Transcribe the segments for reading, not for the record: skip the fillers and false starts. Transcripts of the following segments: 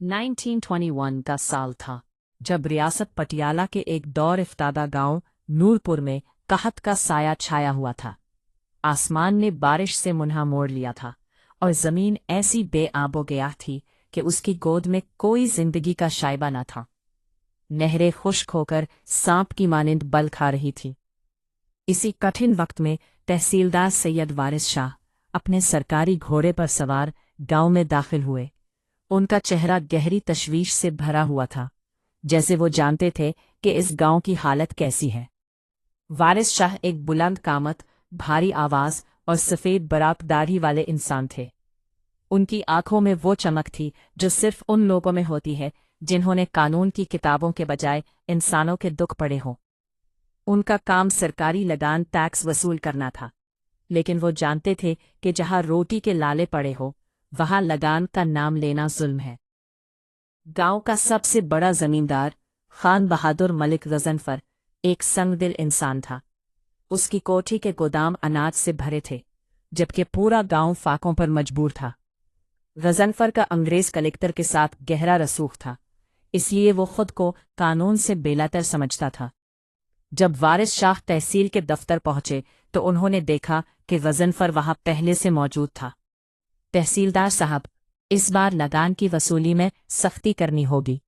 1921 का साल था जब रियासत पटियाला के एक दौर इफ्तादा गांव नूरपुर में कहत का साया छाया हुआ था। आसमान ने बारिश से मुन्हा मोड़ लिया था और जमीन ऐसी बेआबोगया थी कि उसकी गोद में कोई जिंदगी का शाइबा न था। नहरें खुश्क होकर सांप की मानिंद बल खा रही थी। इसी कठिन वक्त में तहसीलदार सैयद वारिस शाह अपने सरकारी घोड़े पर सवार गांव में दाखिल हुए। उनका चेहरा गहरी तशवीश से भरा हुआ था, जैसे वो जानते थे कि इस गांव की हालत कैसी है। वारिस शाह एक बुलंद कामत, भारी आवाज और सफ़ेद बराक दाढ़ी वाले इंसान थे। उनकी आंखों में वो चमक थी जो सिर्फ उन लोगों में होती है जिन्होंने कानून की किताबों के बजाय इंसानों के दुख पढ़े हों। उनका काम सरकारी लगान टैक्स वसूल करना था, लेकिन वो जानते थे कि जहां रोटी के लाले पड़े हो वहां लगान का नाम लेना जुल्म है। गांव का सबसे बड़ा जमींदार खान बहादुर मलिक गजनफर एक संगदिल इंसान था। उसकी कोठी के गोदाम अनाज से भरे थे, जबकि पूरा गांव फाकों पर मजबूर था। गजनफर का अंग्रेज कलेक्टर के साथ गहरा रसूख था, इसलिए वो खुद को कानून से बेलातर समझता था। जब वारिस शाह तहसील के दफ्तर पहुंचे तो उन्होंने देखा कि गजनफर वहां पहले से मौजूद था। तहसीलदार साहब, इस बार लगान की वसूली में सख्ती करनी होगी।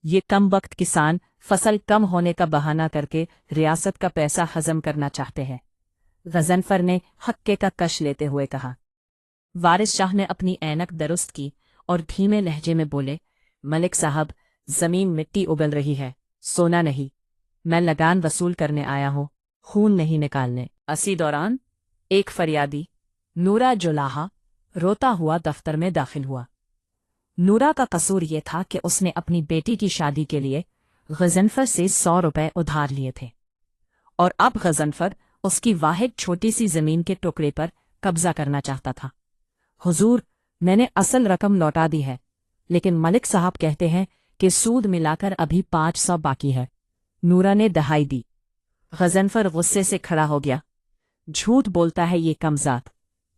ये कम वक्त किसान फसल कम होने का बहाना करके रियासत का पैसा हजम करना चाहते हैं, गजनफर ने हक्के का कश लेते हुए कहा। वारिस शाह ने अपनी ऐनक दुरुस्त की और धीमे लहजे में बोले, मलिक साहब, जमीन मिट्टी उगल रही है, सोना नहीं। मैं लगान वसूल करने आया हूं, खून नहीं निकालने। इसी दौरान एक फरियादी नूरा जुलाहा रोता हुआ दफ्तर में दाखिल हुआ। नूरा का कसूर ये था कि उसने अपनी बेटी की शादी के लिए गजनफर से 100 रुपए उधार लिए थे और अब गजनफर उसकी वाहिद छोटी सी जमीन के टुकड़े पर कब्जा करना चाहता था। हुजूर, मैंने असल रकम लौटा दी है, लेकिन मलिक साहब कहते हैं कि सूद मिलाकर अभी 500 बाकी है। नूरा ने दहाई दी। गजनफर गुस्से से खड़ा हो गया। झूठ बोलता है ये कमजात,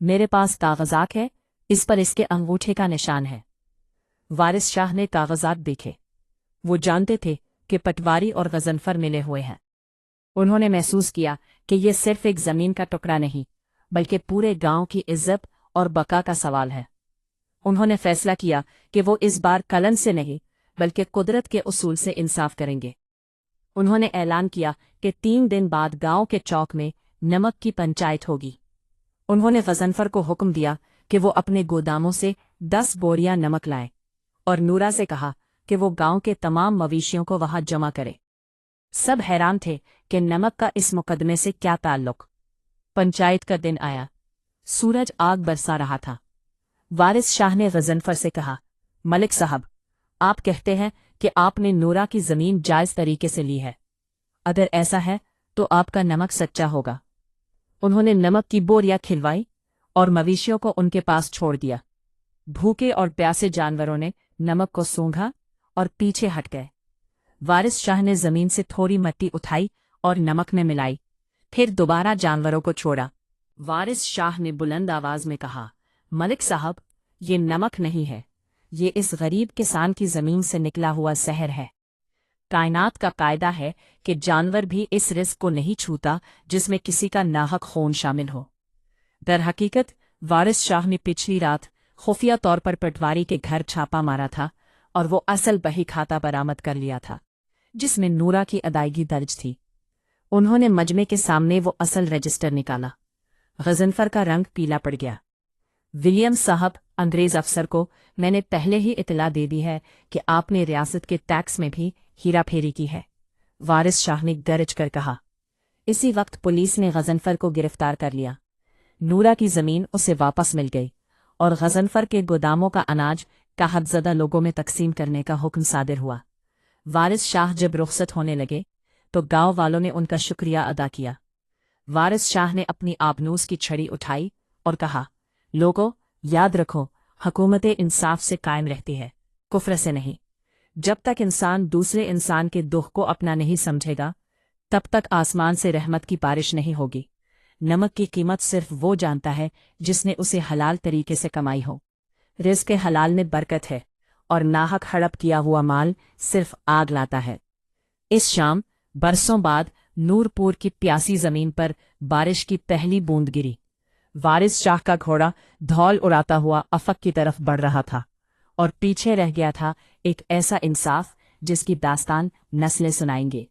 मेरे पास कागजात है, इस पर इसके अंगूठे का निशान है। वारिस शाह ने कागजात देखे। वो जानते थे कि पटवारी और गजनफर मिले हुए हैं। उन्होंने महसूस किया कि ये सिर्फ एक जमीन का टुकड़ा नहीं, बल्कि पूरे गांव की इज्जत और बका का सवाल है। उन्होंने फैसला किया कि वो इस बार कलन से नहीं बल्कि कुदरत के उसूल से इंसाफ करेंगे। उन्होंने ऐलान किया कि 3 दिन बाद गांव के चौक में नमक की पंचायत होगी। उन्होंने गजनफर को हुक्म दिया कि वो अपने गोदामों से 10 बोरियां नमक लाए और नूरा से कहा कि वो गांव के तमाम मवेशियों को वहां जमा करे। सब हैरान थे कि नमक का इस मुकदमे से क्या ताल्लुक। पंचायत का दिन आया। सूरज आग बरसा रहा था। वारिस शाह ने गजनफर से कहा, मलिक साहब, आप कहते हैं कि आपने नूरा की जमीन जायज तरीके से ली है। अगर ऐसा है तो आपका नमक सच्चा होगा। उन्होंने नमक की बोरियां खिलवाई और मवेशियों को उनके पास छोड़ दिया। भूखे और प्यासे जानवरों ने नमक को सूंघा और पीछे हट गए। वारिस शाह ने जमीन से थोड़ी मिट्टी उठाई और नमक में मिलाई, फिर दोबारा जानवरों को छोड़ा। वारिस शाह ने बुलंद आवाज में कहा, मलिक साहब, ये नमक नहीं है, ये इस गरीब किसान की जमीन से निकला हुआ जहर है। कायनात का कायदा है कि जानवर भी इस रिस्क को नहीं छूता जिसमें किसी का नाहक खून शामिल हो। दरहकीकत वारिस शाह ने पिछली रात खुफिया तौर पर पटवारी के घर छापा मारा था और वो असल बही खाता बरामद कर लिया था, जिसमें नूरा की अदायगी दर्ज थी। उन्होंने मजमे के सामने वो असल रजिस्टर निकाला। गजनफर का रंग पीला पड़ गया। विलियम साहब, अंग्रेज अफसर को मैंने पहले ही इतला दे दी है कि आपने रियासत के टैक्स में भी हीरा फेरी की है, वारिस शाह ने गरज कर कहा। इसी वक्त पुलिस ने गजनफर को गिरफ्तार कर लिया। नूरा की जमीन उसे वापस मिल गई और गजनफर के गोदामों का अनाज कहतज़दा लोगों में तकसीम करने का हुक्म सादिर हुआ। वारिस शाह जब रुखसत होने लगे तो गांव वालों ने उनका शुक्रिया अदा किया। वारिस शाह ने अपनी आबनूस की छड़ी उठाई और कहा, लोगों, याद रखो, हुकूमत इंसाफ से कायम रहती है, कुफ्र से नहीं। जब तक इंसान दूसरे इंसान के दुख को अपना नहीं समझेगा, तब तक आसमान से रहमत की बारिश नहीं होगी। नमक की कीमत सिर्फ वो जानता है जिसने उसे हलाल तरीके से कमाई हो। रिज़्क़ हलाल में बरकत है اور ناحق ہڑپ کیا ہوا مال صرف آگ لاتا ہے۔ اس شام برسوں بعد نورپور کی پیاسی زمین پر بارش کی پہلی بوند گری۔ وارث شاہ کا گھوڑا دھول اڑاتا ہوا افق کی طرف بڑھ رہا تھا، اور پیچھے رہ گیا تھا ایک ایسا انصاف جس کی داستان نسلیں سنائیں گے۔